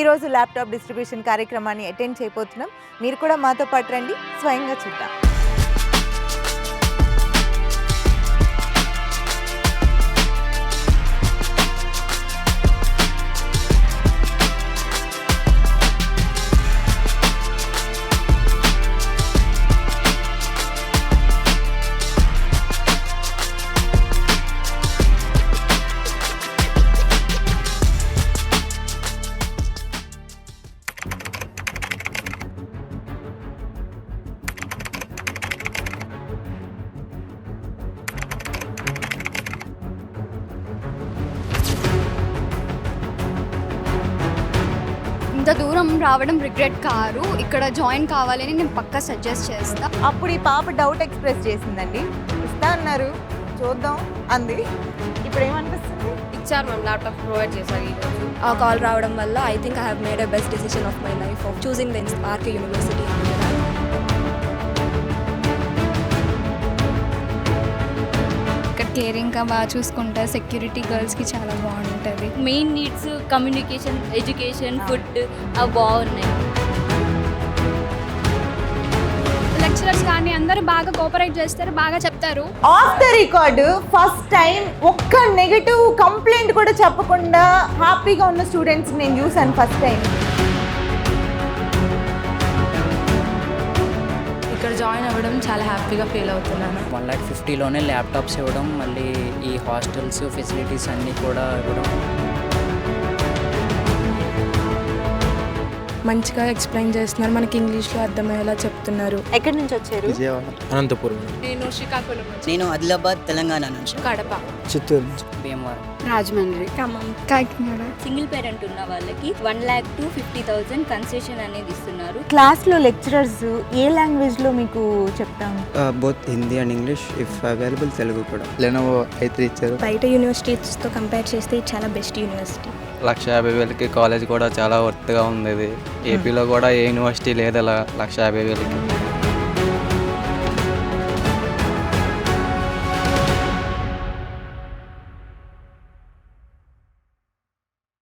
ఈరోజు laptop distribution కార్యక్రమాన్ని attend చేయబోతున్నాం. మీరు కూడా మాతో పాటు రండి, స్వయంగా చూద్దాం. ఇంత దూరం రావడం రిగ్రెట్ కారు. ఇక్కడ జాయిన్ కావాలని నేను పక్కా సజెస్ట్ చేస్తా. అప్పుడు ఈ పాప డౌట్ ఎక్స్ప్రెస్ చేసిందండి, ఇస్తా అన్నారు, చూద్దాం అంది. ఇప్పుడు ఏమనిపిస్తుంది? ఇచ్చారు మ్యామ్, ల్యాప్టాప్ ప్రొవైడ్ చేశారు ఈరోజు. ఆ కాల్ రావడం వల్ల I think I have made a best decision of my life of choosing the RK University. ఇక్కడ కేరింగ్గా బాగా చూసుకుంటారు. సెక్యూరిటీ గర్ల్స్కి చాలా బాగుంటుంది. Main needs communication, education, food అవి బాగున్నాయి. లెక్చరర్స్ కానీ అందరూ బాగా కోఆపరేట్ చేస్తారు, బాగా చెప్తారు. Of the record first time ఒక్క నెగటివ్ కంప్లైంట్ కూడా చెప్పకుండా హ్యాపీగా ఉన్న స్టూడెంట్స్ నేను చూసాను ఫస్ట్ టైం. ఇక్కడ జాయిన్ అవ్వడం చాలా హ్యాపీగా ఫీల్ అవుతున్నాను. 1,50,000లోనే ల్యాప్టాప్స్ ఇవ్వడం, మళ్ళీ ఈ హాస్టల్స్ ఫెసిలిటీస్ అన్నీ కూడా ఇవ్వడం. మంచిగా ఎక్స్ప్లెయిన్ చేస్తున్నారు, మనకి ఇంగ్లీష్లో అర్థమయ్యేలా చెప్తున్నారు. ఎక్కడి నుంచి వచ్చారు? విజయవాడ, అనంతపురం, నేను శ్రీకాకుళం, నేను ఆదిలాబాద్ తెలంగాణ నుంచి, కడప, చిత్తూరు, భీమవరం, రాజమండ్రి, ఖమ్మం, కాకినాడ. సింగిల్ పేరెంట్ ఉన్న వాళ్ళకి 1,50,000 కన్సెషన్ అనేది ఇస్తున్నారు. క్లాస్లో లెక్చరర్స్ ఏ లాంగ్వేజ్లో మీకు చెప్తాము? Both Hindi and English, if available Telugu కూడా. లెనోవో అయితే ఇచ్చారు. బయట యూనివర్సిటీస్తో కంపేర్ చేస్తే ఇది చాలా బెస్ట్ యూనివర్సిటీ. 1,50,000కి కాలేజ్ కూడా చాలా వర్త్గా ఉంది. ఇది ఏపీలో కూడా ఏ యూనివర్సిటీ లేదు అలా 1,50,000కి.